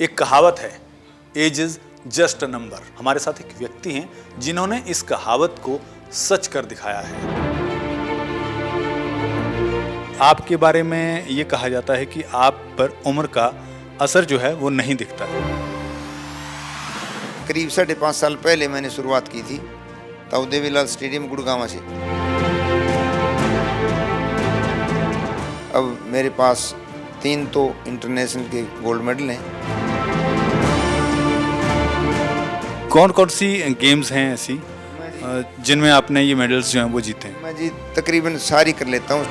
एक कहावत है, age is just a number. हमारे साथ एक व्यक्ति हैं जिन्होंने इस कहावत को सच कर दिखाया है। आपके बारे में ये कहा जाता है कि आप पर उम्र का असर जो है वो नहीं दिखता है। करीब 5.5 साल पहले मैंने शुरुआत की थी ताऊ देवीलाल स्टेडियम गुड़गांव से। अब मेरे पास 3 तो इंटरनेशनल के गोल्ड मेडल हैं। कौन कौन सी गेम्स हैं ऐसी जिनमें आपने ये मेडल्स जो हैं वो जीते हैं? मैं जी तकरीबन सारी कर लेता हूँ।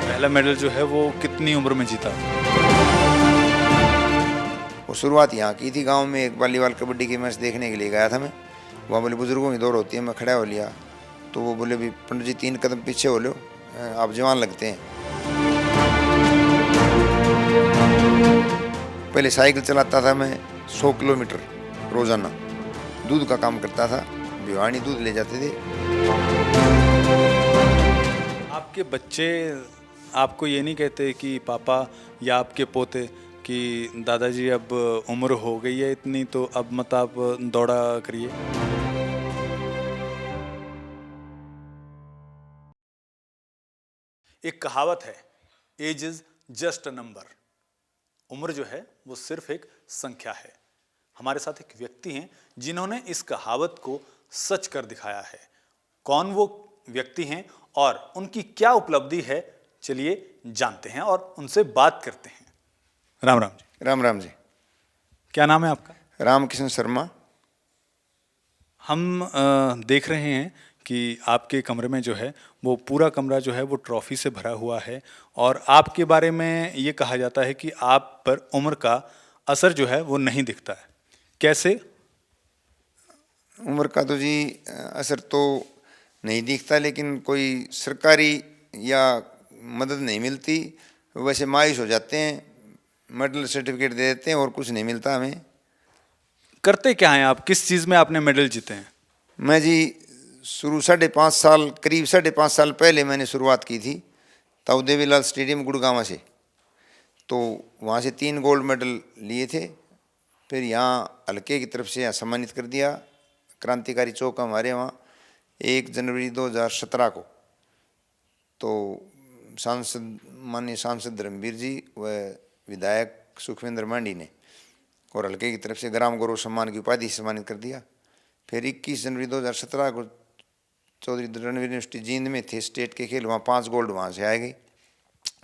पहला मेडल जो है वो कितनी उम्र में जीता? वो शुरुआत यहाँ की थी, गांव में एक वॉलीबॉल कबड्डी की मैच देखने के लिए गया था मैं। वहाँ बोले बुजुर्गों की दौड़ होती है, मैं खड़ा हो लिया तो वो बोले भी पंडित जी 3 कदम पीछे हो लो, आप जवान लगते हैं। पहले साइकिल चलाता था मैं 100 किलोमीटर रोजाना, दूध का काम करता था, भिवानी दूध ले जाते थे। आपके बच्चे आपको ये नहीं कहते कि पापा या आपके पोते कि दादाजी अब उम्र हो गई है इतनी तो अब मत आप दौड़ा करिए? एक कहावत है, age is just a number. उम्र जो है वो सिर्फ एक संख्या है। हमारे साथ एक व्यक्ति हैं जिन्होंने इस कहावत को सच कर दिखाया है। कौन वो व्यक्ति हैं और उनकी क्या उपलब्धि है, चलिए जानते हैं और उनसे बात करते हैं। राम राम जी। राम राम जी। क्या नाम है आपका? रामकिशन शर्मा। हम देख रहे हैं कि आपके कमरे में जो है वो पूरा कमरा जो है वो ट्रॉफी से भरा हुआ है और आपके बारे में ये कहा जाता है कि आप पर उम्र का असर जो है वो नहीं दिखता है। कैसे? उम्र का तो जी असर तो नहीं दिखता, लेकिन कोई सरकारी या मदद नहीं मिलती, वैसे मायूस हो जाते हैं। मेडल सर्टिफिकेट दे देते हैं और कुछ नहीं मिलता हमें। करते क्या हैं आप? किस चीज़ में आपने मेडल जीते हैं? मैं जी शुरू 5.5 साल करीब 5.5 साल पहले मैंने शुरुआत की थी ताऊ देवीलाल स्टेडियम गुड़गांव से। तो वहाँ से 3 गोल्ड मेडल लिए थे। फिर यहाँ हल्के की तरफ से यहाँ सम्मानित कर दिया क्रांतिकारी चौक हमारे वहाँ 1 जनवरी 2017 को। तो माननीय सांसद धर्मवीर जी व विधायक सुखविंदर मांडी ने और हल्के की तरफ से ग्राम गौरव सम्मान की उपाधि से सम्मानित कर दिया। फिर 21 जनवरी 2017 को चौधरी रणवीर यूनिवर्सिटी जींद में थे स्टेट के खेल, वहाँ 5 गोल्ड वहाँ से आए गए।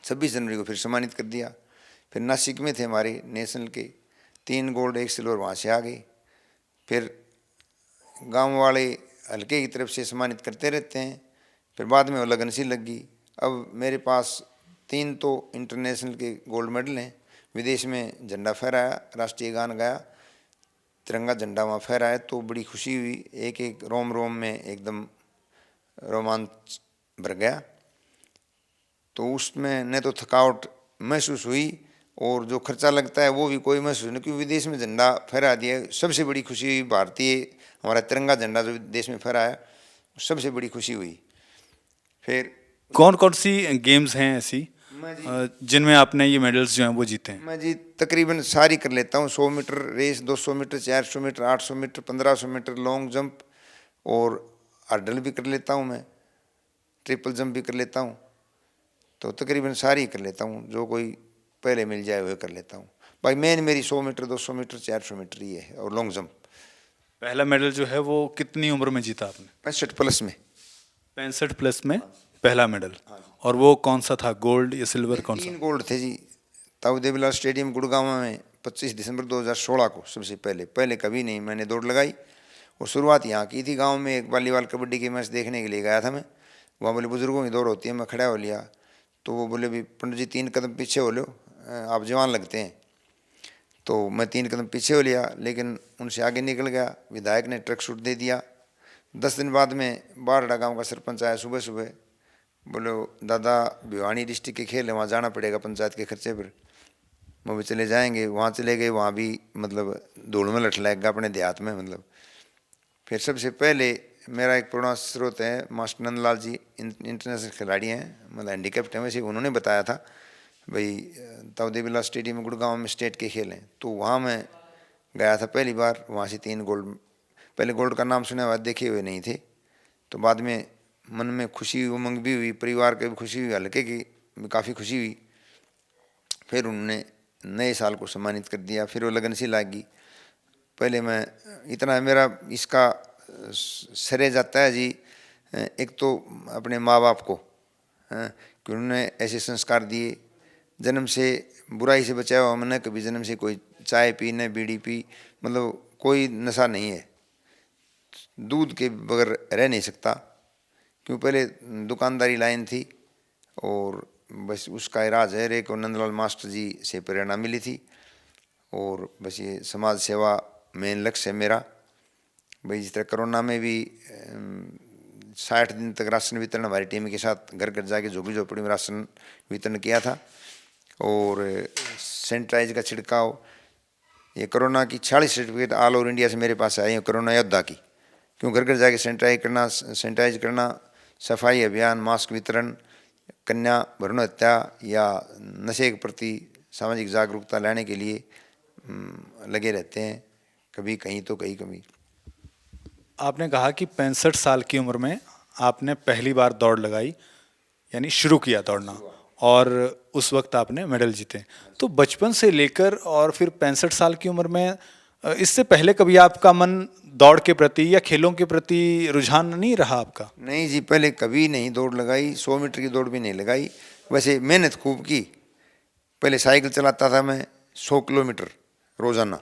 26 जनवरी को फिर सम्मानित कर दिया। फिर नासिक में थे हमारे नेशनल के 3 गोल्ड 1 सिल्वर, वहाँ से आ गए। फिर गांव वाले हल्के की तरफ से सम्मानित करते रहते हैं। फिर बाद में वो लगन सी लग गई। अब मेरे पास 3 तो इंटरनेशनल के गोल्ड मेडल हैं। विदेश में झंडा फहराया, राष्ट्रीय गान गाया, तिरंगा झंडा वहाँ फहराया तो बड़ी खुशी हुई। एक एक रोम रोम में एकदम रोमांच भर गया। तो उसमें न तो थकावट महसूस हुई और जो खर्चा लगता है वो भी कोई महसूस नहीं, क्योंकि विदेश में झंडा फहरा दिया। सबसे बड़ी खुशी हुई, भारतीय हमारा तिरंगा झंडा जो देश में फहराया, सबसे बड़ी खुशी हुई। फिर कौन कौन सी गेम्स हैं ऐसी जिनमें आपने ये मेडल्स जो हैं वो जीते हैं? मैं जी तकरीबन सारी कर लेता हूँ। 100 meter race, 200 meter, 400 meter, 800 meter, 1500 meter long jump और हर्डल भी कर लेता हूँ मैं, ट्रिपल जंप भी कर लेता हूँ। तो तकरीबन सारी कर लेता हूँ, जो कोई पहले मिल जाए वह कर लेता हूँ। भाई मेन मेरी 100 मीटर, 200 मीटर, 400 मीटर ये है और लॉन्ग जंप। पहला मेडल जो है वो कितनी उम्र में जीता आपने? 65 प्लस में। 65 प्लस में पहला मेडल। और वो कौन सा था, गोल्ड या सिल्वर, कौन सा? 3 गोल्ड थे जी ताऊ देवीलाल स्टेडियम गुड़गांव में 25 दिसंबर 2016 को। सबसे पहले कभी नहीं मैंने दौड़ लगाई। और शुरुआत यहाँ की थी, गांव में एक वॉलीबॉल कबड्डी की मैच देखने के लिए गया था मैं। वहाँ बोले बुजुर्गों की दौड़ होती है, मैं खड़ा हो लिया तो वो बोले भी पंडित जी 3 कदम पीछे हो लो, आप जवान लगते हैं। तो मैं 3 कदम पीछे हो लिया, लेकिन उनसे आगे निकल गया। विधायक ने ट्रक शूट दे दिया। 10 दिन बाद में बारडा गाँव का सरपंच आया सुबह सुबह, बोलो दादा भिवानी डिस्ट्रिक्ट के खेल है, वहाँ जाना पड़ेगा पंचायत के खर्चे पर। वो भी चले जाएंगे। वहाँ चले गए, वहाँ भी मतलब धूल में लठ लगेगा अपने देहात में मतलब। फिर सबसे पहले मेरा एक पुराना स्रोत है मास्टर नंदलाल जी, इंटरनेशनल खिलाड़ी हैं, मतलब हैंडीकैप्ट हैं वैसे, उन्होंने बताया था भाई ताऊ बिरला स्टेडियम गुड़गांव में स्टेट के खेल हैं, तो वहाँ मैं गया था पहली बार। वहाँ से 3 गोल्ड, पहले गोल्ड का नाम सुने हुआ, देखे हुए नहीं थे। तो बाद में मन में खुशी उमंग भी हुई, परिवार की भी खुशी हुई, हल्के की भी काफ़ी खुशी हुई। फिर उन्होंने नए साल को सम्मानित कर दिया, फिर वो लगन सी लागी। पहले मैं इतना मेरा इसका श्रेय जाता है जी, एक तो अपने माँ बाप को, कि उन्होंने ऐसे संस्कार दिए। जन्म से बुराई से बचाया हुआ मैंने, कभी जन्म से कोई चाय पी न बीड़ी पी, मतलब कोई नशा नहीं है। दूध के बगैर रह नहीं सकता, क्यों पहले दुकानदारी लाइन थी और बस उसका इराज है रे को नंदलाल मास्टर जी से प्रेरणा मिली थी। और बस ये समाज सेवा मेन लक्ष्य है मेरा। भाई जिस तरह कोरोना में भी 60 दिन तक राशन वितरण हमारी टीम के साथ घर घर जाके झोपड़ी झोपड़ी में राशन वितरण किया था। और सैनिटाइज का छिड़काव, ये कोरोना की 46 सर्टिफिकेट ऑल ओवर इंडिया से मेरे पास आई है कोरोना योद्धा की। क्यों घर घर जाके सैनिटाइज करना, सफाई अभियान, मास्क वितरण, कन्या भ्रूण हत्या या नशे के प्रति सामाजिक जागरूकता लाने के लिए लगे रहते हैं, कभी कहीं तो कहीं कभी। आपने कहा कि 65 साल की उम्र में आपने पहली बार दौड़ लगाई, यानी शुरू किया दौड़ना, और उस वक्त आपने मेडल जीते। तो बचपन से लेकर और फिर 65 साल की उम्र में, इससे पहले कभी आपका मन दौड़ के प्रति या खेलों के प्रति रुझान नहीं रहा आपका? नहीं जी, पहले कभी नहीं दौड़ लगाई, 100 मीटर की दौड़ भी नहीं लगाई। वैसे मेहनत खूब की। पहले साइकिल चलाता था मैं 100 किलोमीटर रोज़ाना,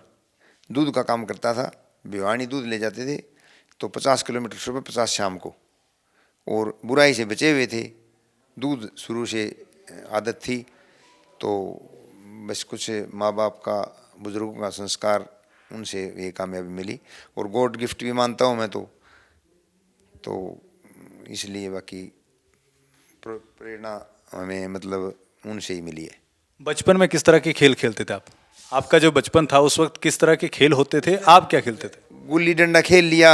दूध का काम करता था, भिवानी दूध ले जाते थे, तो 50 किलोमीटर सुबह 50 शाम को। और बुराई से बचे हुए थे, दूध शुरू से आदत थी। तो बस कुछ माँ बाप का, बुज़ुर्गों का संस्कार, उनसे ये कामयाबी मिली। और गॉड गिफ्ट भी मानता हूँ मैं तो इसलिए बाकी प्रेरणा हमें मतलब उनसे ही मिली है। बचपन में किस तरह के खेल खेलते थे आप? आपका जो बचपन था उस वक्त किस तरह के खेल होते थे? आप क्या खेलते थे? गुल्ली डंडा खेल लिया,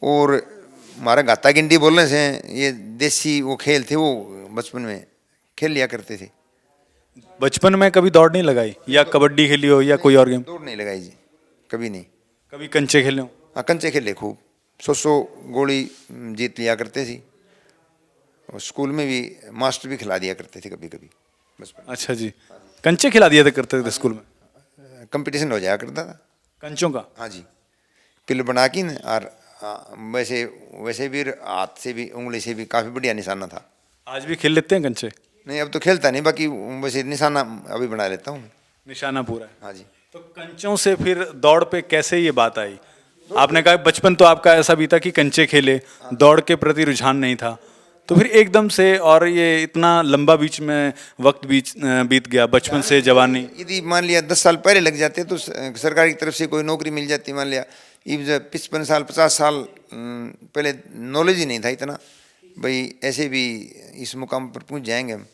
और हमारा गाता गिंडी बोलने से ये देसी वो खेल थे, वो बचपन में खेल लिया करते थे। बचपन में कभी दौड़ नहीं लगाई, या कबड्डी खेली हो या कोई और गेम? दौड़ नहीं लगाई जी, कभी नहीं। कभी कंचे खेले हो? हाँ, कंचे खेले खूब, 100 गोली जीत लिया करते थे। और स्कूल में भी मास्टर भी खिला दिया करते थे कभी कभी बचपन। अच्छा जी, कंचे खिला दिया करते थे स्कूल में? कंपटीशन हो जाया करता था कंचों का? हाँ जी, पिल बना की न, और वैसे वैसे भी हाथ से भी, उंगली से भी काफ़ी बढ़िया निशाना था। आज भी खेल लेते हैं कंचे? नहीं, अब तो खेलता नहीं, बाकी वैसे निशाना अभी बना लेता हूँ। निशाना पूरा है? हाँ जी। तो कंचों से फिर दौड़ पे कैसे ये बात आई? आपने कहा बचपन तो आपका ऐसा भी था कि कंचे खेले, दौड़ के प्रति रुझान नहीं था, तो फिर एकदम से, और ये इतना लंबा बीच में वक्त बीत गया, बचपन से जवानी। यदि मान लिया 10 साल पहले लग जाते तो सरकार की तरफ से कोई नौकरी मिल जाती। मान लिया 55 साल 50 साल पहले नॉलेज ही नहीं था इतना, भाई ऐसे भी इस मुकाम पर पहुंच जाएंगे हम।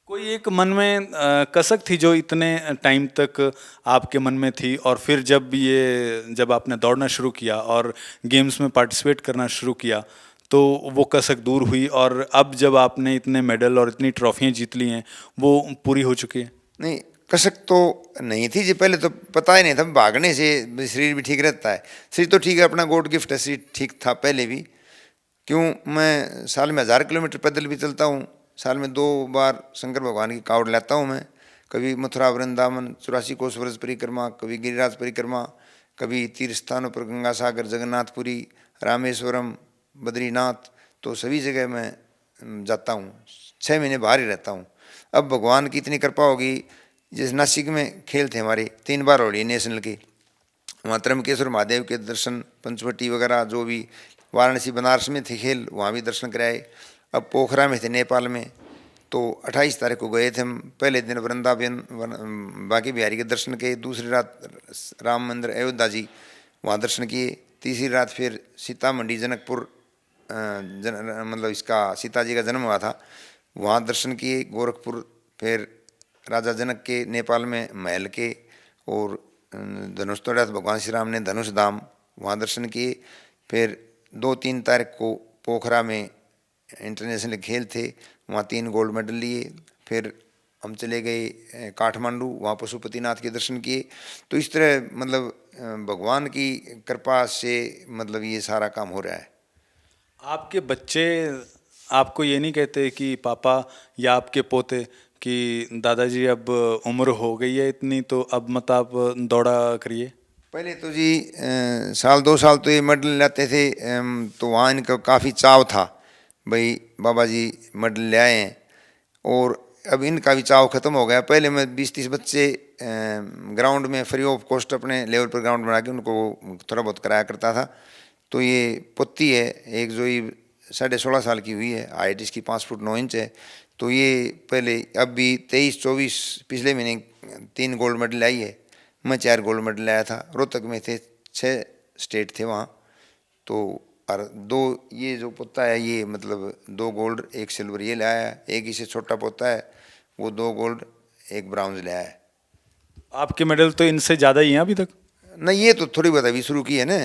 कोई एक मन में कसक थी जो इतने टाइम तक आपके मन में थी, और फिर जब आपने दौड़ना शुरू किया और गेम्स में पार्टिसिपेट करना शुरू किया, तो वो कसक दूर हुई, और अब जब आपने इतने मेडल और इतनी ट्रॉफियाँ जीत ली हैं, वो पूरी हो चुकी है? नहीं, कसक तो नहीं थी जी, पहले तो पता ही नहीं था। भागने से शरीर भी ठीक रहता है, शरीर तो ठीक है, अपना गॉड गिफ्ट है, शरीर ठीक था पहले भी। क्यों, मैं साल में 1000 किलोमीटर पैदल भी चलता हूँ, साल में 2 बार शंकर भगवान की कावड़ लाता हूँ मैं। कभी मथुरा वृंदावन 84 कोस व्रज परिक्रमा, कभी गिरिराज परिक्रमा, कभी तीर्थ स्थानों पर गंगा सागर, जगन्नाथपुरी, रामेश्वरम, बद्रीनाथ, तो सभी जगह मैं जाता हूँ। 6 महीने बाहर ही रहता हूँ। अब भगवान की इतनी कृपा होगी, जैसे नासिक में खेल थे हमारे 3 बार हो रही नेशनल के, वहाँ त्र्यंबकेश्वर महादेव के दर्शन, पंचवटी वगैरह जो भी, वाराणसी बनारस में थे खेल, वहाँ भी दर्शन कराए। अब पोखरा में थे नेपाल में, तो 28 तारीख को गए थे हम। पहले दिन वृंदावन बाकी बिहारी के दर्शन किए, दूसरी रात राम मंदिर अयोध्या जी वहाँ दर्शन किए, तीसरी रात फिर सीतामढ़ी जनकपुर मतलब इसका सीता जी का जन्म हुआ था, वहाँ दर्शन किए। गोरखपुर फिर राजा जनक के नेपाल में महल के, और धनुष तोड़ा तो भगवान श्री राम ने धनुष धाम, वहाँ दर्शन किए। फिर 2-3 तारीख को पोखरा में इंटरनेशनल खेल थे, वहाँ 3 गोल्ड मेडल लिए। फिर हम चले गए काठमांडू, वहाँ पशुपतिनाथ के दर्शन किए। तो इस तरह मतलब भगवान की कृपा से मतलब ये सारा काम हो रहा है। आपके बच्चे आपको ये नहीं कहते कि पापा या आपके पोते कि दादाजी अब उम्र हो गई है इतनी, तो अब मत आप दौड़ा करिए? पहले तो जी साल 2 साल तो ये मेडल लाते थे, तो वहाँ इनका काफ़ी चाव था, भाई बाबा जी मेडल ले आए हैं। और अब इनका भी चाव ख़त्म हो गया। पहले मैं 20-30 बच्चे ग्राउंड में फ्री ऑफ कॉस्ट अपने लेवल पर ग्राउंड बना के उनको थोड़ा बहुत कराया करता था। तो ये पुत्ती है एक, जो ये 16.5 साल की हुई है, हाइट इसकी 5 फुट 9 इंच है। तो ये पहले अब भी 23-24 पिछले महीने 3 गोल्ड मेडल आई है। मैं 4 गोल्ड मेडल लाया था। रोहतक में थे, 6 स्टेट थे वहाँ। तो और 2 ये जो पोता है ये मतलब 2 गोल्ड 1 सिल्वर ये लाया है। एक इससे छोटा पोता है, वो 2 गोल्ड 1 ब्राउन्ज लाया है। आपके मेडल तो इनसे ज़्यादा ही हैं अभी तक। नहीं, ये तो थोड़ी बहुत अभी शुरू की है ना।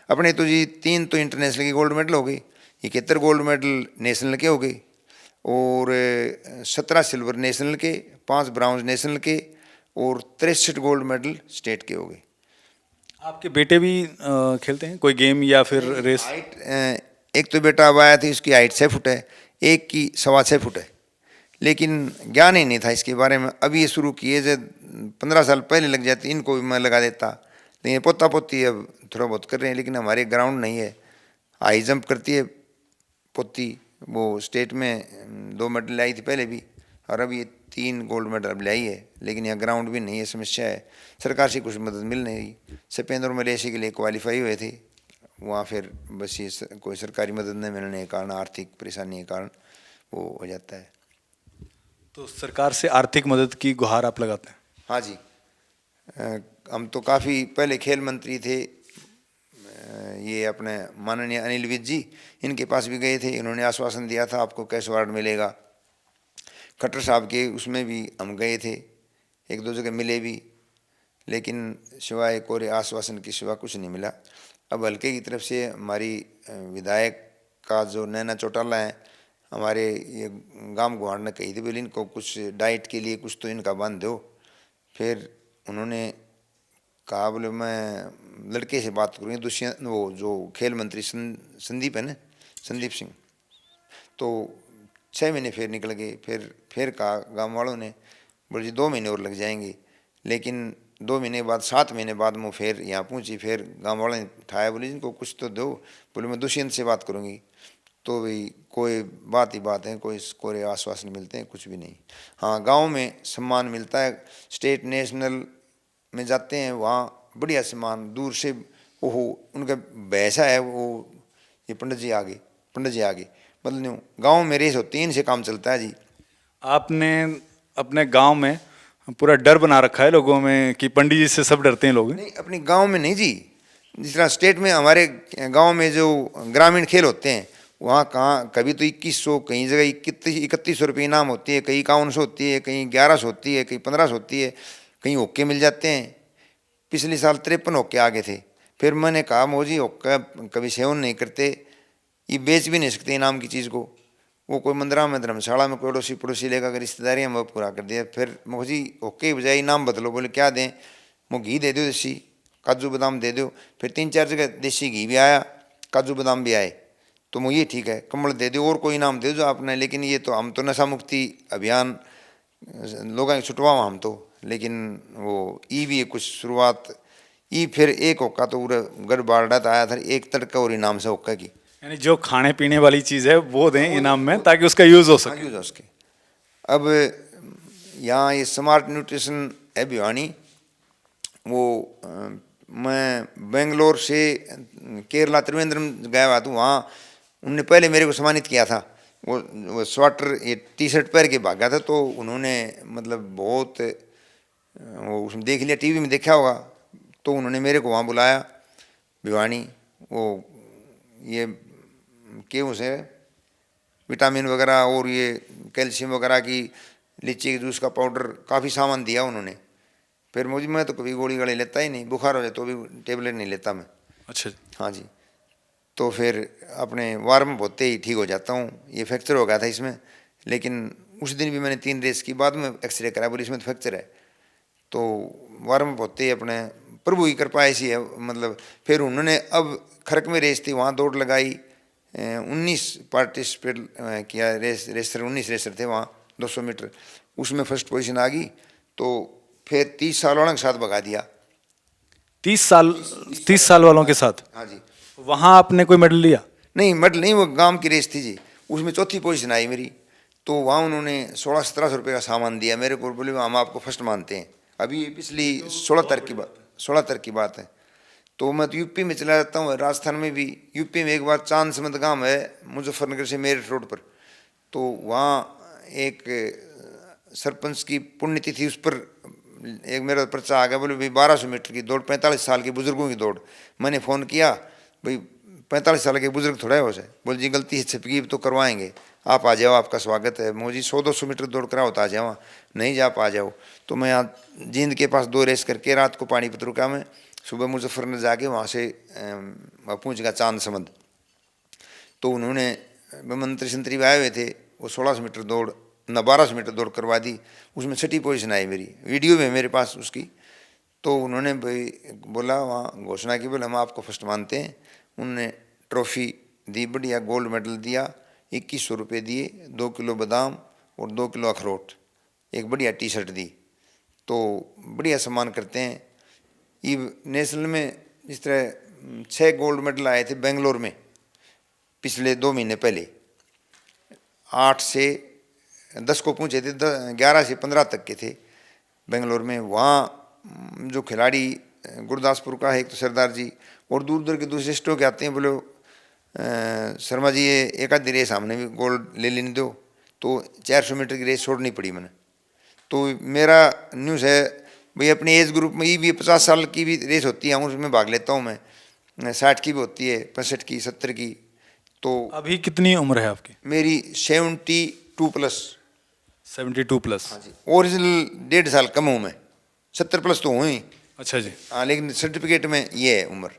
अपने तो जी 3 तो इंटरनेशनल की गोल्ड मेडल हो गई, 71 गोल्ड मेडल नेशनल के हो गए, और 17 सिल्वर नेशनल के, 5 ब्राउन्ज नेशनल के, और 63 गोल्ड मेडल स्टेट के हो गए। आपके बेटे भी खेलते हैं कोई गेम या फिर रेस? हाइट एक तो बेटा अब आया था, इसकी हाइट 6 फुट है, एक की 6.25 फुट है। लेकिन ज्ञान ही नहीं था इसके बारे में। अभी ये शुरू किए, जब 15 साल पहले लग जाते इनको भी मैं लगा देता। लेकिन ये पोता पोती अब थोड़ा बहुत कर रहे हैं, लेकिन हमारे ग्राउंड नहीं है। हाई जंप करती है पोती, वो स्टेट में 2 मेडल लाई थी पहले भी, और अब ये 3 गोल्ड मेडल अब लाई है। लेकिन यहाँ ग्राउंड भी नहीं है, समस्या है। सरकार से कुछ मदद मिल नहीं रही। सपेंद्र और मलेशिया के लिए क्वालिफाई हुए थे वहाँ, फिर बस ये कोई सरकारी मदद नहीं मिलने के कारण, आर्थिक परेशानी के कारण वो हो जाता है। तो सरकार से आर्थिक मदद की गुहार आप लगाते हैं? हाँ जी, हम तो काफ़ी पहले खेल मंत्री थे, ये अपने माननीय अनिल विज जी, इनके पास भी गए थे। इन्होंने आश्वासन दिया था आपको कैश अवार्ड मिलेगा। खट्टर साहब के उसमें भी हम गए थे, 1-2 जगह मिले भी, लेकिन सिवाय कोरे आश्वासन के सिवा कुछ नहीं मिला। अब हल्के की तरफ से हमारी विधायक का जो नैना चौटाला है, हमारे ये गांव गुहार ने कही थी, बोले इनको कुछ डाइट के लिए कुछ तो इनका बांध दो। फिर उन्होंने कहा, बोले मैं लड़के से बात करूँगी, दुष्यंत वो जो खेल मंत्री संदीप है ना, संदीप सिंह। तो 6 महीने फिर निकल गए। फिर कहा गाँव वालों ने, बोले जी 2 महीने और लग जाएंगे। लेकिन 2 महीने बाद, 7 महीने बाद मैं फिर यहाँ पहुँची। फिर गाँव वालों ने उठाया, बोले जिनको कुछ तो दो। बोले मैं दुष्यंत से बात करूँगी। तो भाई कोई बात ही बात है, कोई कोरे आश्वासन मिलते हैं, कुछ भी नहीं। हाँ, गांव में सम्मान मिलता है, स्टेट नेशनल में जाते हैं वहाँ बढ़िया सम्मान। दूर से ओहो उनका भैंसा है वो, ये पंडित जी आगे, पंडित जी आगे, मतलब नहीं, गाँव में रेस होती है, इनसे काम चलता है जी। आपने अपने गांव में पूरा डर बना रखा है लोगों में कि पंडित जी से सब डरते हैं लोग? नहीं, अपने गांव में नहीं जी। जिस तरह स्टेट में हमारे गांव में जो ग्रामीण खेल होते हैं, वहाँ कहाँ कभी तो 2100, कहीं जगह 3100 रुपये इनाम होती है, कहीं 5100 होती है, कहीं 1100 होती है, कहीं 1500 होती है, कहीं होके मिल जाते हैं। पिछले साल 53 होके आ गए थे। फिर मैंने कहा मोजी होक्का कभी सेवन नहीं करते, ये बेच भी नहीं सकते इनाम की चीज़ को। वो कोई मंदिरा में धर्मशाला में कोई अड़ोसी पड़ोसी लेकर अगर रिश्तेदारियाँ में पूरा कर दिया। फिर मोजी होके बजाय इनाम बदलो, बोले क्या दें, वो घी दे दो देसी, काजू बादाम दे दो। फिर 3-4 जगह देसी घी भी आया, काजू बादाम भी आए। तो मुझे ये ठीक है, कम्बल दे दो और कोई इनाम दे दो आपने। लेकिन ये तो हम तो नशा मुक्ति अभियान लोगों छुटवाओ हम तो। लेकिन वो ई भी कुछ शुरुआत ई फिर एक होका तो पूरा गढ़ बारडा आया था, एक तड़का और इनाम से होका की, यानी जो खाने पीने वाली चीज़ है वो दें इनाम में ताकि उसका यूज़ हो सके। यूज हो सके। अब यहाँ ये स्मार्ट न्यूट्रिशन है भिवानी, वो मैं बेंगलोर से केरला त्रिवेंद्रम गया हुआ था। वहाँ उनने पहले मेरे को सम्मानित किया था। वो स्वेटर ये टी-शर्ट पहन के भागा था, तो उन्होंने मतलब बहुत वो उसमें देख लिया, टीवी में देखा होगा, तो उन्होंने मेरे को वहाँ बुलाया भिवानी। वो ये गेहूँ से विटामिन वगैरह और ये कैल्शियम वगैरह की, लीची के जूस का पाउडर, काफ़ी सामान दिया उन्होंने। फिर मुझे, मैं तो कभी गोली गाली लेता ही नहीं, बुखार हो जाए तो भी टेबलेट नहीं लेता मैं। अच्छा। हाँ जी। तो फिर अपने वार्म होते ही ठीक हो जाता हूँ। ये फ्रैक्चर हो गया था इसमें, लेकिन उस दिन भी मैंने 3 रेस की, बाद में एक्सरे करा, बोली इसमें तो फ्रैक्चर है। तो वार्म अप होते ही अपने प्रभु की कृपा ऐसी है, मतलब फिर उन्होंने अब खरक में रेस थी, वहाँ दौड़ लगाई, 19 पार्टिसिपेट किया, रेसर 19 रेसर थे वहाँ 200 मीटर, उसमें फर्स्ट पोजीशन आ गई। तो फिर 30 साल वालों के साथ भगा दिया। 30 साल वालों के साथ? हाँ जी। वहाँ आपने कोई मेडल लिया? नहीं मेडल नहीं, वो गांव की रेस थी जी, उसमें चौथी पोजीशन आई मेरी। तो वहाँ उन्होंने 1600-1700 रुपये का सामान दिया मेरे को, बोले हम आपको फर्स्ट मानते हैं। अभी ये पिछली 16 तारीख की बात है। तो मैं तो यूपी में चला जाता हूँ, राजस्थान में भी। यूपी में एक बार चांद समद गांव है मुजफ्फरनगर से मेरठ रोड पर, तो वहाँ एक सरपंच की पुण्यतिथि, उस पर एक मेरा पर्चा आ गया, बोले भाई 1200 मीटर की दौड़, 45 साल के बुजुर्गों की दौड़। मैंने फ़ोन किया, भाई 45 साल के बुजुर्ग थोड़ा है हो जाए, बोल जी गलती से छपकी तो करवाएंगे, आप आ जाओ, आपका स्वागत है। मोजी 100-200 मीटर दौड़ कराओ तो आ जाओ, नहीं जा आप आ जाओ। तो मैं यहाँ जींद के पास 2 रेस करके रात को पानीपत रुका, मैं सुबह मुजफ्फरनगर जाके वहाँ से पहुँच गया चांद समद। तो उन्होंने मंत्री संतरी आए हुए थे, वो 1600 मीटर दौड़ न 1200 मीटर दौड़ करवा दी, उसमें 6ठी पोजीशन आई मेरी, वीडियो में मेरे पास उसकी। तो उन्होंने भाई बोला, वहाँ घोषणा की, बोले हम आपको फर्स्ट मानते हैं। उन्होंने ट्रॉफी दी, बढ़िया गोल्ड मेडल दिया, 2100 रुपये दिए, 2 किलो बादाम और 2 किलो अखरोट, एक बढ़िया टी शर्ट दी। तो बढ़िया सम्मान करते हैं। ये नेशनल में जिस तरह 6 गोल्ड मेडल आए थे बेंगलोर में पिछले 2 महीने पहले, 8 से 10 को पहुँचे थे, 11 से 15 तक के थे बेंगलोर में। वहाँ जो खिलाड़ी गुरदासपुर का है एक तो सरदार जी, और दूर दूर के दूसरे स्टोर के आते हैं, बोले शर्मा जी ये एक आधी रेस हमने भी गोल्ड ले लेने दो। तो 400 मीटर की रेस छोड़नी पड़ी मैंने। तो मेरा न्यूज़ है भाई, अपने एज ग्रुप में ये भी 50 साल की भी रेस होती है, उसमें भाग लेता हूँ मैं, 60 की भी होती है, 65 की, 70 की। तो अभी कितनी उम्र है आपकी? मेरी 72 प्लस। 72 प्लस? हाँ जी, ओरिजिनल 1.5 साल कम हूँ मैं, 70 प्लस तो हूँ ही। अच्छा जी। हाँ, लेकिन सर्टिफिकेट में ये है उम्र,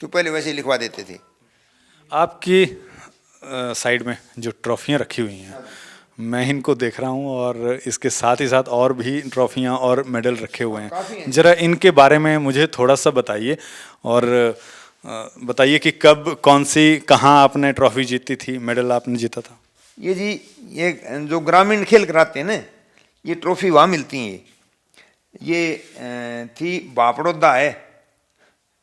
तो पहले वैसे ही लिखवा देते थे। आपकी साइड में जो ट्रॉफियाँ रखी हुई हैं, मैं इनको देख रहा हूँ, और इसके साथ ही साथ और भी ट्रॉफियाँ और मेडल रखे हुए हैं। ज़रा इनके बारे में मुझे थोड़ा सा बताइए, और बताइए कि कब, कौन सी, कहाँ आपने ट्रॉफी जीती थी, मेडल आपने जीता था? ये जी, ये जो ग्रामीण खेल कराते हैं ना, ये ट्रॉफी वहाँ मिलती हैं। ये थी बापड़ौदा है,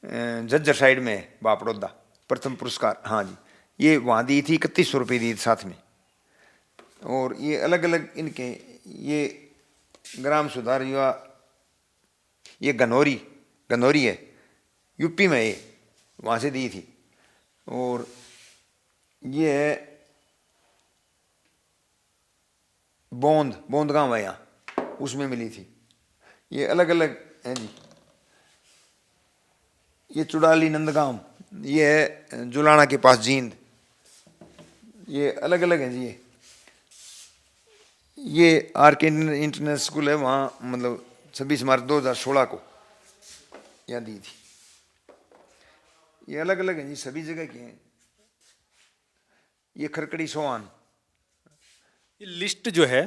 झज्जर साइड में है बापड़ौदा, प्रथम पुरस्कार। हाँ जी, ये वहाँ दी थी, 3100 रुपये दी थी साथ में। और ये अलग अलग इनके, ये ग्राम सुधार युवा, ये गनौरी है, यूपी में, ये वहाँ से दी थी। और ये है बोंद गाँव है यहाँ, उसमें मिली थी। ये अलग अलग हैं जी। ये चुड़ाली नंदगांव, ये है जुलाना के पास जींद, ये अलग अलग हैं जी। ये आर.के. इंटरनेशनल स्कूल है वहाँ, मतलब 26 मार्च 2016 को यहाँ दी थी। ये अलग अलग हैं जी, सभी जगह के हैं। ये खरकड़ी सोहान। ये लिस्ट जो है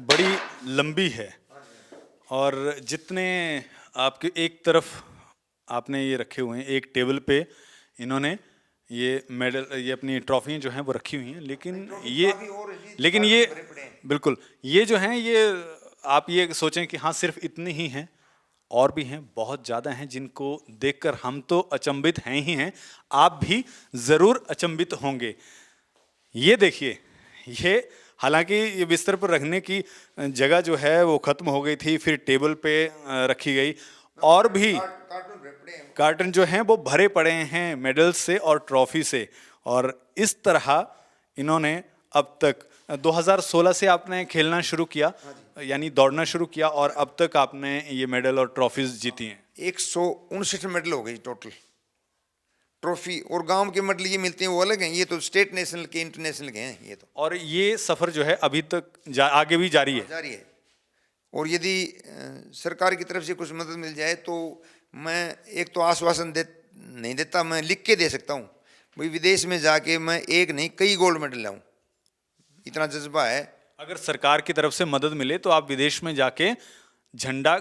बड़ी लंबी है, और जितने आपके एक तरफ आपने ये रखे हुए हैं, एक टेबल पे इन्होंने ये मेडल, ये अपनी ट्रॉफियाँ जो हैं वो रखी हुई हैं, लेकिन ये बिल्कुल, ये जो हैं, ये आप ये सोचें कि हाँ सिर्फ इतनी ही हैं, और भी हैं, बहुत ज़्यादा हैं, जिनको देखकर हम तो अचंभित हैं ही हैं, आप भी ज़रूर अचंभित होंगे। ये देखिए, ये हालांकि ये बिस्तर पर रखने की जगह जो है वो ख़त्म हो गई थी, फिर टेबल पे रखी गई, और भी कार्टन जो हैं वो भरे पड़े हैं मेडल्स से और ट्रॉफी से। और इस तरह इन्होंने अब तक 2016 से आपने खेलना शुरू किया, यानी दौड़ना शुरू किया, और अब तक आपने ये मेडल और ट्रॉफीज जीती हैं। 159 मेडल हो गई टोटल ट्रॉफी, और गांव के मेडल ये मिलते हैं वो अलग हैं, ये तो स्टेट नेशनल के, इंटरनेशनल के हैं ये तो। और ये सफ़र जो है अभी तक आगे भी जारी है। और यदि सरकार की तरफ से कुछ मदद मिल जाए तो मैं एक तो आश्वासन नहीं देता, मैं लिख के दे सकता हूँ भाई विदेश में जाके मैं एक नहीं कई गोल्ड मेडल लाऊं, इतना जज्बा है। अगर सरकार की तरफ से मदद मिले तो आप विदेश में जाके झंडा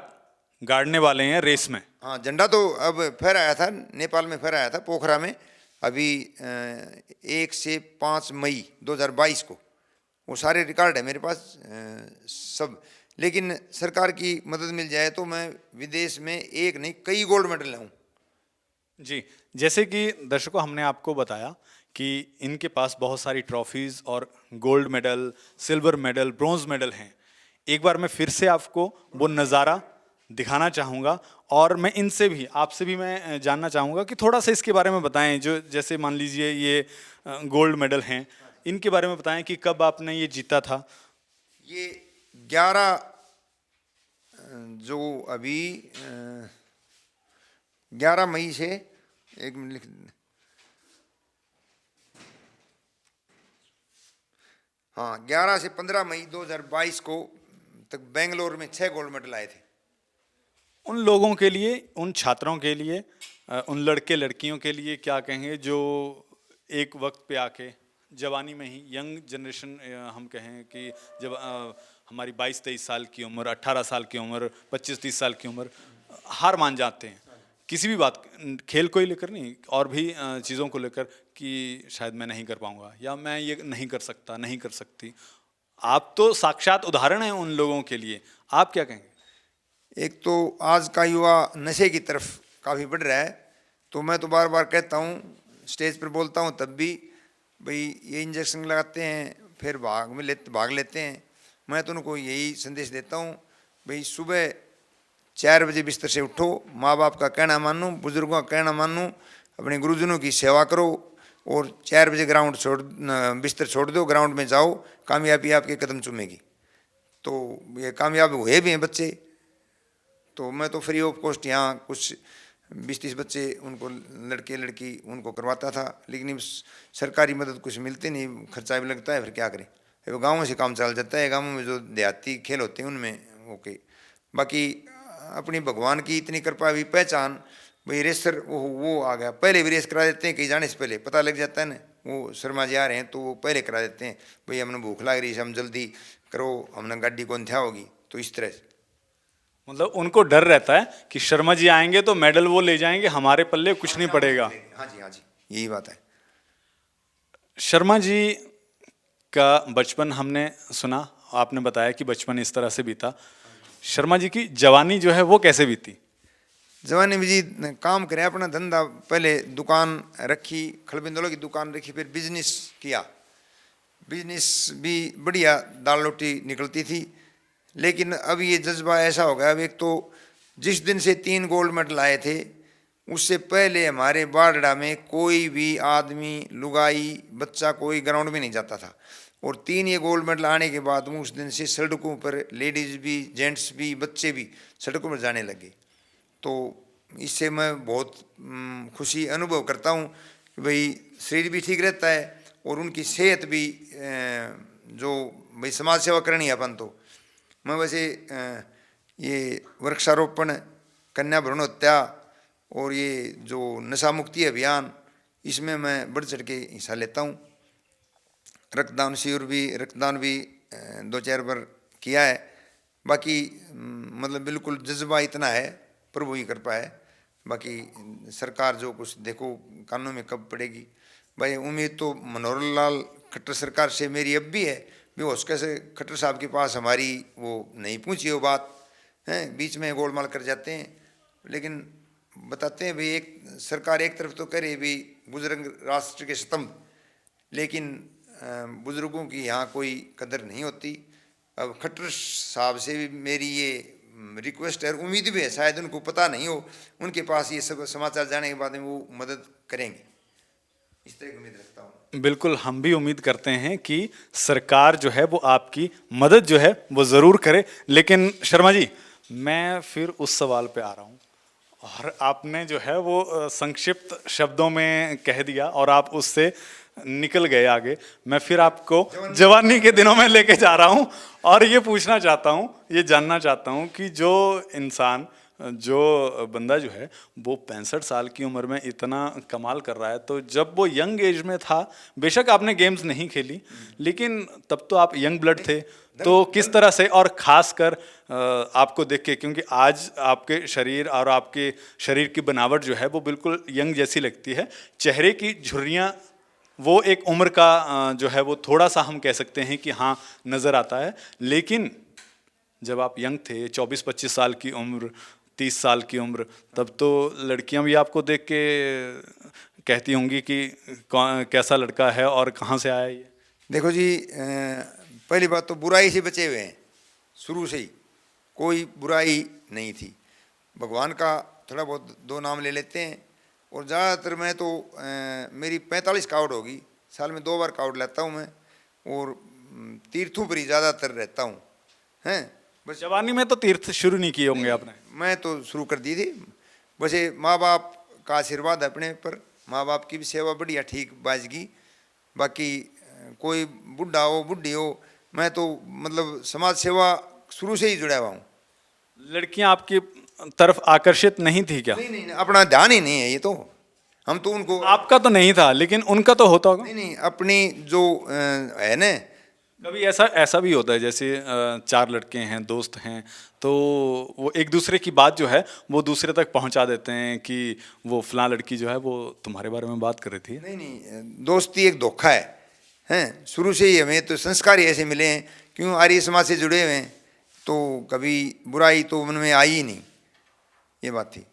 गाड़ने वाले हैं रेस में? हाँ, झंडा तो अब फिर आया था, नेपाल में फिर आया था पोखरा में, अभी 1 से 5 मई 2022 को। वो सारे रिकॉर्ड है मेरे पास सब। लेकिन सरकार की मदद मिल जाए तो मैं विदेश में एक नहीं कई गोल्ड मेडल लाऊं। जी, जैसे कि दर्शकों हमने आपको बताया कि इनके पास बहुत सारी ट्रॉफीज और gold medal, silver medal, bronze medal हैं। एक बार मैं फिर से आपको वो नज़ारा दिखाना चाहूँगा और मैं इनसे भी, आपसे भी मैं जानना चाहूँगा कि थोड़ा सा इसके बारे में बताएं। जो जैसे मान लीजिए ये गोल्ड मेडल हैं, इनके बारे में बताएं कि कब आपने ये जीता था? ये 11 जो अभी 11 मई से, एक मिनट लिख, हाँ 11 से 15 मई 2022 को तक बेंगलोर में 6 गोल्ड मेडल आए थे। उन लोगों के लिए, उन छात्रों के लिए, उन लड़के लड़कियों के लिए क्या कहेंगे जो एक वक्त पे आके जवानी में ही, यंग जनरेशन हम कहें कि जब हमारी 22-23 साल की उम्र, 18 साल की उम्र, 25-30 साल की उम्र, हार मान जाते हैं किसी भी बात, खेल को ही लेकर नहीं, और भी चीज़ों को लेकर कि शायद मैं नहीं कर पाऊंगा या मैं ये नहीं कर सकता, नहीं कर सकती। आप तो साक्षात उदाहरण हैं उन लोगों के लिए, आप क्या कहेंगे? एक तो आज का युवा नशे की तरफ काफ़ी बढ़ रहा है, तो मैं तो बार बार कहता हूँ, स्टेज पर बोलता हूँ तब भी, भाई ये इंजेक्शन लगाते हैं फिर भाग लेते हैं। मैं तो उनको यही संदेश देता हूँ, भाई सुबह 4 बजे बिस्तर से उठो, माँ बाप का कहना मानो, बुजुर्गों का कहना मानो, अपने गुरुजनों की सेवा करो और 4 बजे बिस्तर छोड़ दो, ग्राउंड में जाओ, कामयाबी आपके कदम चूमेगी। तो ये कामयाब हुए भी हैं बच्चे। तो मैं तो फ्री ऑफ कॉस्ट यहाँ कुछ 20-30 बच्चे, उनको लड़के लड़की उनको करवाता था, लेकिन सरकारी मदद कुछ मिलती नहीं, खर्चा भी लगता है, फिर क्या करें। वो गाँवों से काम चल जाता है, गाँवों में जो देहाती खेल होते हैं उनमें ओके। बाकी अपनी भगवान की इतनी कृपा भी, पहचान, भाई रेसर वो आ गया, पहले भी रेस करा देते हैं, कहीं जाने से पहले पता लग जाता है ना, वो शर्मा जी आ रहे हैं तो वो पहले करा देते हैं, भाई हमने भूख लग रही है, हम जल्दी करो, हमने गाड़ी कौन था होगी। तो इस तरह से मतलब उनको डर रहता है कि शर्मा जी आएंगे तो मेडल वो ले जाएंगे, हमारे पल्ले कुछ नहीं पड़ेगा। हाँ जी, हाँ जी, यही बात है। शर्मा जी का बचपन हमने सुना, आपने बताया कि बचपन इस तरह से बीता। शर्मा जी की जवानी जो है वो कैसे बीती? जवानी में जी काम करे, अपना धंधा, पहले दुकान रखी, खलबिंदोलों की दुकान रखी, फिर बिजनेस किया। बिजनेस भी बढ़िया दाल रोटी निकलती थी, लेकिन अब ये जज्बा ऐसा हो गया। अब एक तो जिस दिन से 3 गोल्ड मेडल आए थे, उससे पहले हमारे बारडा में कोई भी आदमी, लुगाई, बच्चा कोई ग्राउंड में नहीं जाता था। और 3 ये गोल्ड मेडल आने के बाद उस दिन से सड़कों पर लेडीज़ भी, जेंट्स भी, बच्चे भी सड़कों पर जाने लगे। तो इससे मैं बहुत खुशी अनुभव करता हूँ कि भाई शरीर भी ठीक रहता है और उनकी सेहत भी, जो भाई समाज सेवा करनी है अपन तो। मैं वैसे ये वृक्षारोपण, कन्या भ्रूण हत्या और ये जो नशा मुक्ति अभियान, इसमें मैं बढ़ चढ़ के हिस्सा लेता हूँ। रक्तदान शिविर भी, रक्तदान भी 2-4 बार किया है। बाकी मतलब बिल्कुल जज्बा इतना है, प्रभु ही कृपा है। बाकी सरकार जो कुछ देखो कानून में कब पड़ेगी। भाई उम्मीद तो मनोहर लाल खट्टर सरकार से मेरी अब भी है, भी हो सके से खट्टर साहब के पास हमारी वो नहीं पहुँची वो बात है, बीच में गोलमाल कर जाते हैं। लेकिन बताते हैं भाई एक सरकार एक तरफ तो करे भी बुजुर्ग राष्ट्र के स्तंभ, लेकिन बुजुर्गों की यहाँ कोई कदर नहीं होती। अब खट्टर साहब से भी मेरी ये रिक्वेस्ट है, उम्मीद भी है, शायद उनको पता नहीं हो, उनके पास ये सब समाचार जाने के बाद में वो मदद करेंगे, इस तरह की उम्मीद रखता हूँ। बिल्कुल, हम भी उम्मीद करते हैं कि सरकार जो है वो आपकी मदद जो है वो ज़रूर करे। लेकिन शर्मा जी, मैं फिर उस सवाल पे आ रहा हूँ और आपने जो है वो संक्षिप्त शब्दों में कह दिया और आप उससे निकल गए आगे। मैं फिर आपको जवानी के दिनों में लेके जा रहा हूँ और ये पूछना चाहता हूँ, ये जानना चाहता हूँ कि जो इंसान जो बंदा जो है वो 65 साल की उम्र में इतना कमाल कर रहा है, तो जब वो यंग एज में था, बेशक आपने गेम्स नहीं खेली, लेकिन तब तो आप यंग ब्लड थे, तो किस तरह से, और खासकर आपको देख के, क्योंकि आज आपके शरीर और आपके शरीर की बनावट जो है वो बिल्कुल यंग जैसी लगती है, चेहरे की झुर्रियाँ, वो एक उम्र का जो है वो थोड़ा सा हम कह सकते हैं कि हाँ नज़र आता है। लेकिन जब आप यंग थे, 24-25 साल की उम्र, 30 साल की उम्र, तब तो लड़कियां भी आपको देख के कहती होंगी कि कैसा लड़का है और कहाँ से आया ये। देखो जी, पहली बात तो बुराई से बचे हुए हैं, शुरू से ही कोई बुराई नहीं थी। भगवान का थोड़ा बहुत दो नाम ले लेते हैं, और ज़्यादातर मैं तो मेरी 45 कावड़ होगी, साल में 2 बार कावड़ लेता हूँ मैं, और तीर्थों पर ही ज़्यादातर रहता हूँ हैं। बस जवानी में तो तीर्थ शुरू नहीं किए होंगे आपने? मैं तो शुरू कर दी थी, वैसे माँ बाप का आशीर्वाद है अपने पर, माँ बाप की भी सेवा बढ़िया ठीक बाजगी। बाकी कोई बुढ़ा हो बुढ़ी हो, मैं तो मतलब समाज सेवा शुरू से ही जुड़ा हुआ हूँ। लड़कियां आपकी तरफ आकर्षित नहीं थी क्या? नहीं नहीं, अपना ध्यान ही नहीं है ये तो, हम तो उनको, आपका तो नहीं था लेकिन उनका तो होता होगा। नहीं नहीं, अपनी जो है ना, कभी ऐसा भी होता है, जैसे 4 लड़के हैं, दोस्त हैं, तो वो एक दूसरे की बात जो है वो दूसरे तक पहुंचा देते हैं कि वो फलां लड़की जो है वो तुम्हारे बारे में बात कर रही थी। नहीं नहीं, दोस्ती एक धोखा है, हैं। शुरू से ही हमें तो संस्कार ही ऐसे मिले हैं, क्यों आर्य समाज से जुड़े हुए हैं, तो कभी बुराई तो मन में आई ही नहीं, ये बात थी।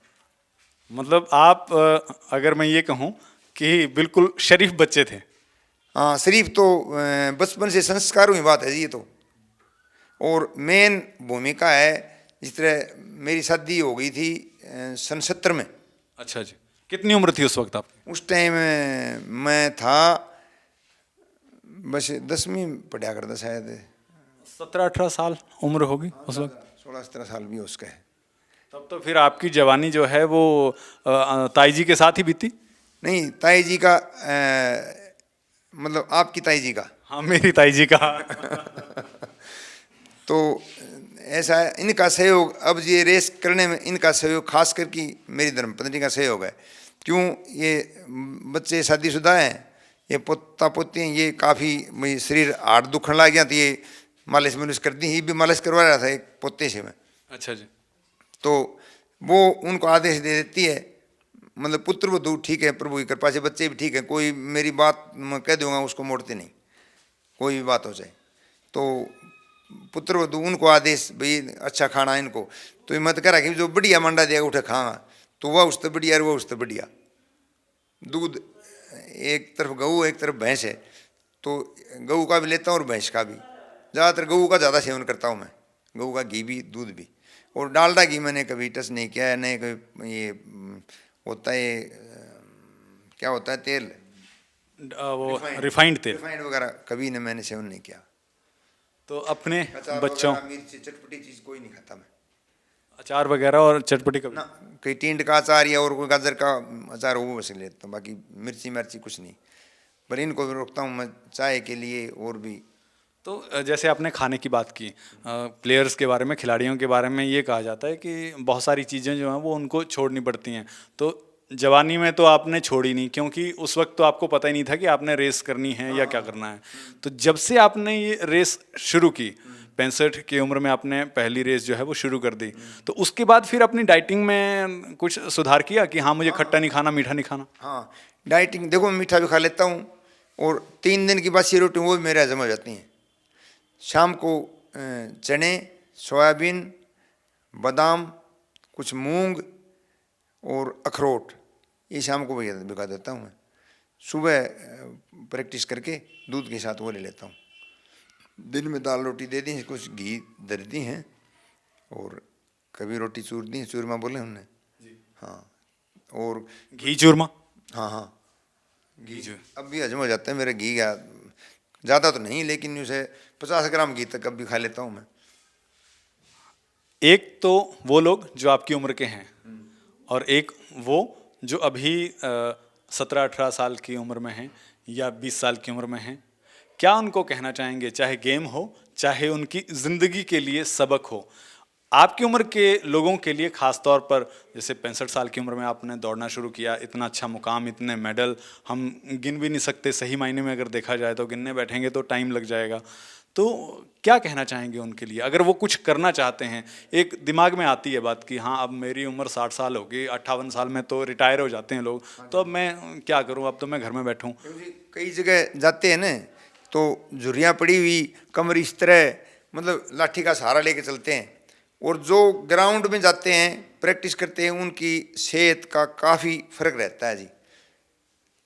मतलब आप अगर मैं ये कहूँ कि बिल्कुल शरीफ बच्चे थे। हाँ, शरीफ तो बचपन से संस्कारों की बात है जी ये तो। और मेन भूमिका है, जिस तरह मेरी शादी हो गई थी सन 70 में। अच्छा जी, कितनी उम्र थी उस वक्त आप? उस टाइम मैं था बस 10वीं पढ़ा करता शायद, 17-18 साल उम्र होगी उस वक्त। 16-17 साल भी उसका है। तब तो फिर आपकी जवानी जो है वो ताई जी के साथ ही बीती? नहीं, ताई जी का मतलब आपकी ताई जी का। हाँ, मेरी ताई जी का। तो ऐसा है, इनका सहयोग, अब ये रेस करने में इनका सहयोग, खास करके मेरी धर्मपत्नी का सहयोग है। क्यों, ये बच्चे शादीशुदा हैं, ये पोता पोती हैं, ये काफ़ी शरीर हाथ दुखने लग गया, तो ये मालिश मालिश करती, ये भी मालिश करवा रहा था एक पोते से मैं। अच्छा जी। तो वो उनको आदेश दे देती है, मतलब पुत्र वधू ठीक है, प्रभु की कृपा से बच्चे भी ठीक है, कोई मेरी बात मैं कह दूंगा उसको मोड़ते नहीं, कोई भी बात हो जाए। तो पुत्र वधू उनको आदेश, भाई अच्छा खाना इनको, तो ये मत करा कि जो बढ़िया मंडा देगा उठे खागा, तो वह उससे बढ़िया और वह उससे बढ़िया। दूध एक तरफ गऊ एक तरफ भैंस है, तो गऊ का भी लेता हूँ और भैंस का भी। ज़्यादातर गऊ का ज़्यादा सेवन करता हूँ मैं, गऊ का घी भी दूध भी। और डालडा घी मैंने कभी टच नहीं किया है, नहीं कभी ये होता है, क्या होता है तेल, वो रिफाइंड तेल, रिफाइंड वगैरह कभी ने मैंने सेवन नहीं किया। तो अपने अचार बच्चों, वगैरह, मिर्ची चटपटी चीज़ कोई नहीं खाता मैं अचार वगैरह और चटपटी कभी? ना, कोई टींड का अचार या और कोई गाजर का अचार वो बस लेता हूँ, बाकी मिर्ची मिर्ची कुछ नहीं। पर इनको भी रोकता हूँ मैं चाय के लिए और भी। तो जैसे आपने खाने की बात की, प्लेयर्स के बारे में, खिलाड़ियों के बारे में ये कहा जाता है कि बहुत सारी चीज़ें जो हैं वो उनको छोड़नी पड़ती हैं, तो जवानी में तो आपने छोड़ी नहीं, क्योंकि उस वक्त तो आपको पता ही नहीं था कि आपने रेस करनी है या क्या करना है। तो जब से आपने ये रेस शुरू की, 65 की उम्र में आपने पहली रेस जो है वो शुरू कर दी, तो उसके बाद फिर अपनी डाइटिंग में कुछ सुधार किया कि हाँ मुझे खट्टा नहीं खाना, मीठा नहीं खाना? हाँ, डाइटिंग देखो, मैं मीठा भी खा लेता हूँ, और 3 दिन की बासी रोटी वो भी मेरे हजम हो जाती हैं। शाम को चने, सोयाबीन, बादाम, कुछ मूंग और अखरोट, ये शाम को भिगा देता हूँ मैं। सुबह प्रैक्टिस करके दूध के साथ वो ले लेता हूँ। दिन में दाल रोटी दे दी हैं, कुछ घी दर दी हैं, और कभी रोटी चूर दी, चूरमा बोले हमने। हाँ, और घी चूरमा? हाँ हाँ, घी जो अब भी हजम हो जाता है मेरा घी का, ज़्यादा तो नहीं, लेकिन उसे 50 ग्राम घी तक अब भी खा लेता हूँ मैं। एक तो वो लोग जो आपकी उम्र के हैं, और एक वो जो अभी 17-18 साल की उम्र में हैं या 20 साल की उम्र में हैं, क्या उनको कहना चाहेंगे, चाहे गेम हो चाहे उनकी ज़िंदगी के लिए सबक हो? आपकी उम्र के लोगों के लिए खास तौर पर, जैसे 65 साल की उम्र में आपने दौड़ना शुरू किया, इतना अच्छा मुकाम, इतने मेडल हम गिन भी नहीं सकते, सही मायने में अगर देखा जाए तो गिनने बैठेंगे तो टाइम लग जाएगा। तो क्या कहना चाहेंगे उनके लिए अगर वो कुछ करना चाहते हैं? एक दिमाग में आती है बात कि हाँ अब मेरी उम्र 60 साल होगी, 58 साल में तो रिटायर हो जाते हैं लोग, तो अब मैं क्या करूँ, अब तो मैं घर में बैठूँ। कई जगह जाते हैं ना तो झुर्रियाँ पड़ी हुई, कमर इस तरह, मतलब लाठी का सहारा लेके चलते हैं। और जो ग्राउंड में जाते हैं प्रैक्टिस करते हैं उनकी सेहत का काफ़ी फर्क रहता है जी।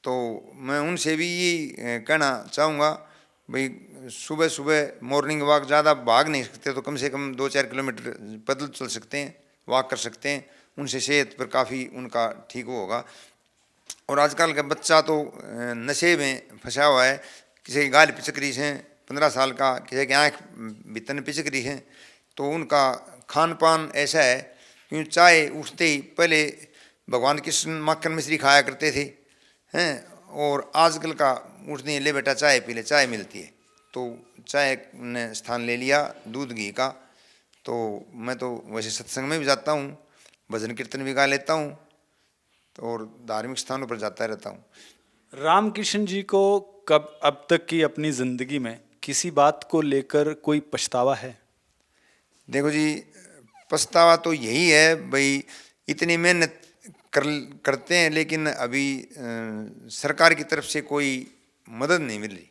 तो मैं उनसे भी ये कहना चाहूँगा भाई, सुबह सुबह मॉर्निंग वॉक, ज़्यादा भाग नहीं सकते तो कम से कम 2-4 किलोमीटर पैदल चल सकते हैं, वॉक कर सकते हैं, उनसे सेहत पर काफ़ी उनका ठीक होगा। और आजकल का बच्चा तो नशे में फंसा हुआ है, किसी की गाल पिचकरी है 15 साल का, किसी की आँख बितन पिचकरी है, तो उनका खान पान ऐसा है क्यों चाय उठते ही पहले भगवान कृष्ण माखन मिश्री खाया करते थे हैं, और आजकल का उठते ही ले बेटा चाय पी ले, चाय मिलती है, तो चाय ने स्थान ले लिया दूध घी का। तो मैं तो वैसे सत्संग में भी जाता हूँ, भजन कीर्तन भी गा लेता हूँ, और धार्मिक स्थानों पर जाता रहता हूँ। रामकृष्ण जी को कब अब तक की अपनी ज़िंदगी में किसी बात को लेकर कोई पछतावा है? देखो जी, पछतावा तो यही है भाई, इतनी मेहनत करते हैं लेकिन अभी सरकार की तरफ से कोई मदद नहीं मिल रही।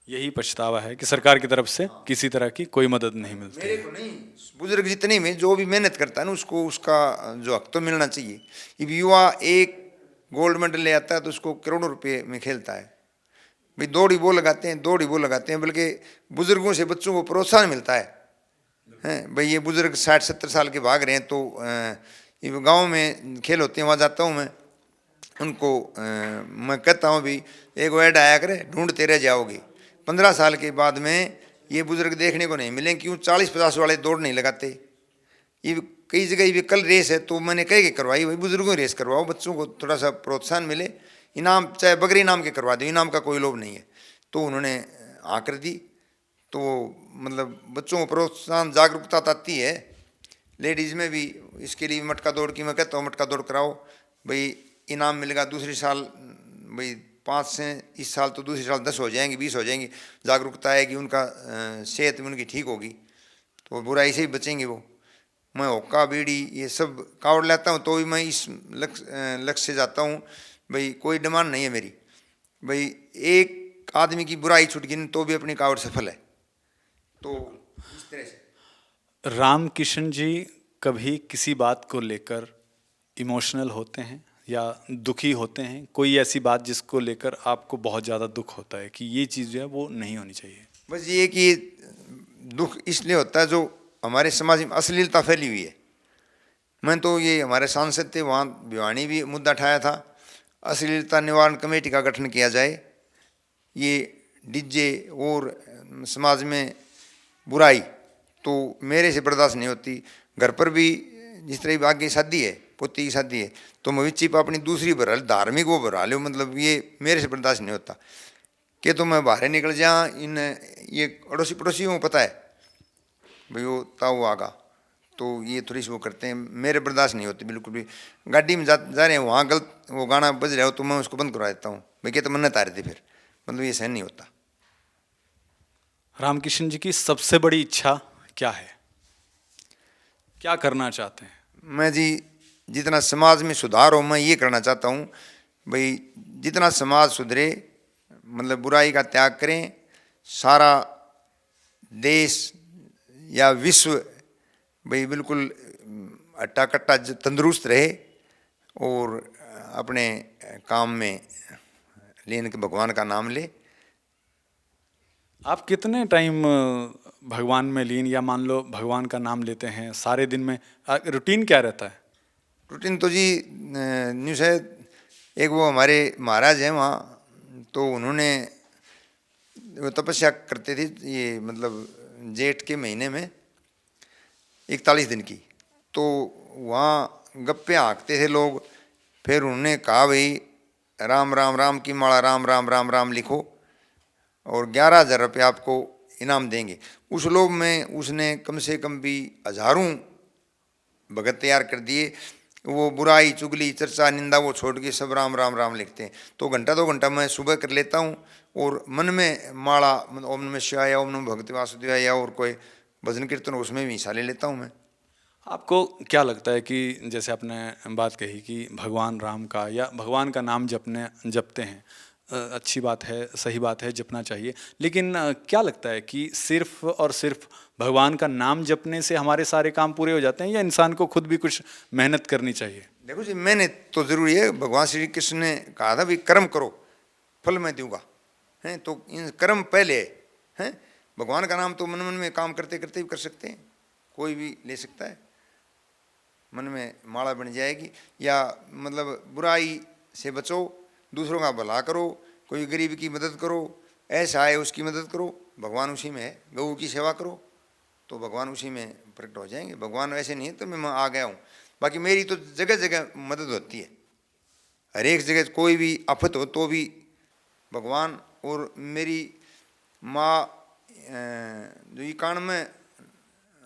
यही पछतावा है कि सरकार की तरफ से किसी तरह की कोई मदद नहीं मिलती मेरे है। को नहीं, बुजुर्ग जितने में जो भी मेहनत करता है ना उसको उसका जो हक तो मिलना चाहिए। अब युवा एक गोल्ड मेडल ले आता है तो उसको करोड़ों रुपए में खेलता है भाई, दौड़ ही वो लगाते हैं, दौड़ ही वो लगाते हैं, बल्कि बुजुर्गों से बच्चों को प्रोत्साहन मिलता है हैं भाई। ये बुजुर्ग 60-70 साल के भाग रहे हैं तो ये गाँव में खेल होते हैं, वहाँ जाता हूँ मैं, उनको मैं कहता हूँ भी एक ऐड आया करे, ढूंढते रह जाओगे। 15 साल के बाद में ये बुजुर्ग देखने को नहीं मिलेंगे, क्यों 40-50 वाले दौड़ नहीं लगाते। ये कई जगह ये कल रेस है तो मैंने कह के करवाई, भाई बुजुर्गों की रेस करवाओ, बच्चों को थोड़ा सा प्रोत्साहन मिले, इनाम चाहे बगैर इनाम के करवा दो, इनाम का कोई लोभ नहीं है। तो उन्होंने हाँ कर दी, तो मतलब बच्चों को प्रोत्साहन जागरूकता आती है। लेडीज़ में भी इसके लिए मटका दौड़ की मैं कहता हूँ, मटका दौड़ कराओ भाई, इनाम मिलेगा। दूसरे साल भाई 5 से इस साल तो दूसरे साल 10 हो जाएंगे, 20 हो जाएंगी, जागरूकता आएगी, उनका सेहत में उनकी ठीक होगी तो बुराई से ही बचेंगे वो। मैं हुक्का बीड़ी ये सब कावड़ लेता हूँ तो भी मैं इस लक्ष्य से जाता हूँ भाई, कोई डिमांड नहीं है मेरी भाई, एक आदमी की बुराई छूट गई तो भी अपनी कावड़ सफल है। तो इस तरह से रामकृष्ण जी कभी किसी बात को लेकर इमोशनल होते हैं या दुखी होते हैं? कोई ऐसी बात जिसको लेकर आपको बहुत ज़्यादा दुख होता है कि ये चीज़ जो है वो नहीं होनी चाहिए? बस ये कि दुख इसलिए होता है जो हमारे समाज में अश्लीलता फैली हुई है। मैं तो ये हमारे सांसद थे वहाँ भिवानी भी मुद्दा उठाया था, अश्लीलता निवारण कमेटी का गठन किया जाए। ये डीजे और समाज में बुराई तो मेरे से बर्दाश्त नहीं होती। घर पर भी जिस तरह आगे शादी है, पोती की शादी है, तो मैं चिप अपनी दूसरी भरा धार्मिक वो भरा लो, मतलब ये मेरे से बर्दाश्त नहीं होता कि तो मैं बाहर निकल जा, इन ये अड़ोसी पड़ोसियों को पता है भाई वो ताऊ आगा, तो ये थोड़ी सी वो करते हैं, मेरे बर्दाश्त नहीं होती बिल्कुल भी। गाड़ी में जा रहे हैं, वहाँ गलत वो गाना बज रहा हो तो मैं उसको बंद करवा देता हूँ भाई, क्या तो मन्नत आ रही थी फिर, मतलब ये सहन नहीं होता। रामकृष्ण जी की सबसे बड़ी इच्छा क्या है? क्या करना चाहते हैं? मैं जी जितना समाज में सुधार हो मैं ये करना चाहता हूँ भाई, जितना समाज सुधरे, मतलब बुराई का त्याग करें, सारा देश या विश्व भाई बिल्कुल अट्टा कट्टा तंदुरुस्त रहे और अपने काम में लीन के भगवान का नाम ले। आप कितने टाइम भगवान में लीन, या मान लो भगवान का नाम लेते हैं सारे दिन में, रूटीन क्या रहता है? रूटीन तो जी न्यूज़ है, एक वो हमारे महाराज हैं वहाँ, तो उन्होंने वो तपस्या करते थे, ये मतलब जेठ के महीने में 41 दिन की, तो वहाँ गप्पे हाँकते थे लोग। फिर उन्होंने कहा भाई राम राम राम की माला, राम राम राम राम लिखो और 11,000 रुपये आपको इनाम देंगे। उस लोभ में उसने कम से कम भी हजारों भगत तैयार कर दिए। वो बुराई चुगली चर्चा निंदा वो छोड़ के सब राम राम राम लिखते हैं। तो घंटा 2 घंटा मैं सुबह कर लेता हूँ और मन में माला ओम नमः शिवाय ओम नमो भगवते वासुदेवाय या और कोई भजन कीर्तन उसमें भी हिस्सा ले लेता हूँ मैं। आपको क्या लगता है कि जैसे आपने बात कही कि भगवान राम का या भगवान का नाम जपते हैं, अच्छी बात है, सही बात है, जपना चाहिए, लेकिन क्या लगता है कि सिर्फ और सिर्फ भगवान का नाम जपने से हमारे सारे काम पूरे हो जाते हैं या इंसान को खुद भी कुछ मेहनत करनी चाहिए? देखो जी, मैंने तो जरूरी है, भगवान श्री कृष्ण ने कहा था भी कर्म करो फल मैं दूंगा, हैं, तो इन कर्म पहले हैं। भगवान का नाम तो मन मन में काम करते करते भी कर सकते हैं, कोई भी ले सकता है, मन में माला बन जाएगी। या मतलब बुराई से बचो, दूसरों का भला करो, कोई गरीब की मदद करो, ऐसा है उसकी मदद करो, भगवान उसी में है। गऊ की सेवा करो तो भगवान उसी में प्रकट हो जाएंगे। भगवान ऐसे नहीं है तो मैं आ गया हूँ, बाकी मेरी तो जगह जगह मदद होती है, हर एक जगह कोई भी आफत हो तो भी भगवान। और मेरी माँ जो इक्यावन में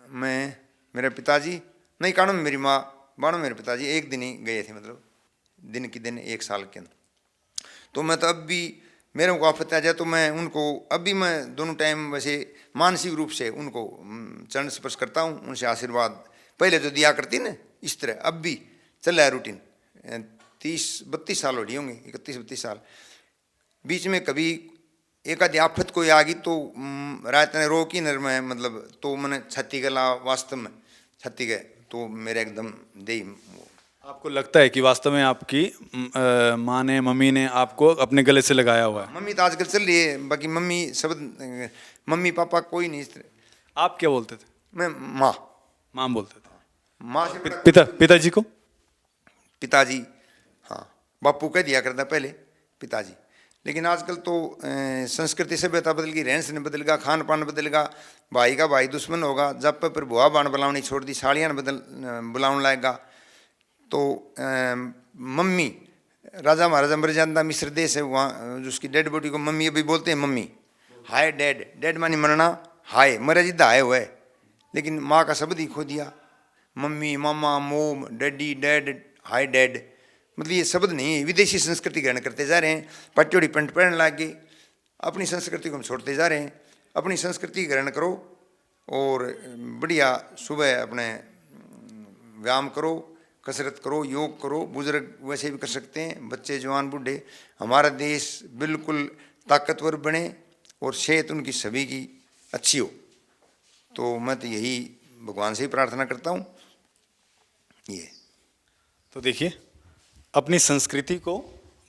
मैं मेरे पिताजी नहीं, 91 में मेरी माँ, 92 मेरे पिताजी एक दिन ही गए थे, मतलब दिन के दिन 1 साल के अंदर। तो मैं तो अब भी मेरे को आफत आ जाए तो मैं उनको अब भी मैं दोनों टाइम वैसे मानसिक रूप से उनको चरण स्पर्श करता हूँ, उनसे आशीर्वाद पहले जो दिया करती ना, इस तरह अब भी चल रहा है रूटीन। 30-32 साल हो रही होंगे, 31-32 साल। बीच में कभी एक आधी आफत कोई आ गई तो रात ने रो की नर में मतलब तो मैंने छत्ती गला वास्तव में छत्ती गए तो मेरे एकदम दे। आपको लगता है कि वास्तव में आपकी माँ ने, मम्मी ने आपको अपने गले से लगाया हुआ है? मम्मी तो आजकल चल रही है, बाकी मम्मी शब्द मम्मी पापा कोई नहीं इस तरह। आप क्या बोलते थे? मैं माँ बोलते थे। माँ से पिताजी को पिताजी, हाँ बापू कह दिया करता पहले, पिताजी। लेकिन आजकल तो संस्कृति सभ्यता बदल गई, रहन सहन बदल गया, खान पान बदल गया, भाई का भाई दुश्मन होगा, जब पर बुआ बाण बुलावनी छोड़ दी, साड़ियाँ बुलाने लगेगा। तो मम्मी, राजा महाराजा मर्यादा मिस्र देश है, वहाँ उसकी डेड बॉडी को मम्मी अभी बोलते हैं मम्मी। हाय डैड, डैड मानी मरना, हाय मरा जिद्दा आए हुए, लेकिन माँ का शब्द ही खो दिया। मम्मी, मामा, मोम, डैडी, डैड, हाय डैड, मतलब ये शब्द नहीं है। विदेशी संस्कृति ग्रहण करते जा रहे हैं, पट्टी पेंट पहनने लग गए, अपनी संस्कृति को हम छोड़ते जा रहे हैं। अपनी संस्कृति ग्रहण करो और बढ़िया सुबह अपने व्यायाम करो, कसरत करो, योग करो। बुजुर्ग वैसे भी कर सकते हैं, बच्चे जवान बूढ़े। हमारा देश बिल्कुल ताकतवर बने और सेहत उनकी सभी की अच्छी हो। तो मैं तो यही भगवान से ही प्रार्थना करता हूँ। ये तो देखिए, अपनी संस्कृति को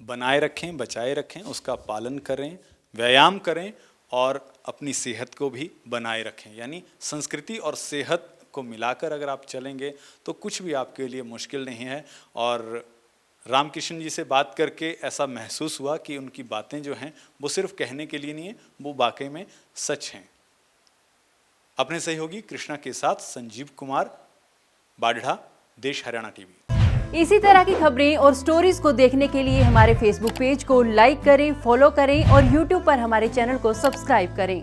बनाए रखें, बचाए रखें, उसका पालन करें, व्यायाम करें और अपनी सेहत को भी बनाए रखें। यानी संस्कृति और सेहत को मिलाकर अगर आप चलेंगे तो कुछ भी आपके लिए मुश्किल नहीं है। और रामकृष्ण जी से बात करके ऐसा महसूस हुआ कि उनकी बातें जो हैं वो सिर्फ कहने के लिए नहीं है, वो वाकई में सच हैं। अपने सहयोगी कृष्णा के साथ संजीव कुमार, बाढ़ा, देश हरियाणा टीवी। इसी तरह की खबरें और स्टोरीज को देखने के लिए हमारे फेसबुक पेज को लाइक करें, फॉलो करें और यूट्यूब पर हमारे चैनल को सब्सक्राइब करें।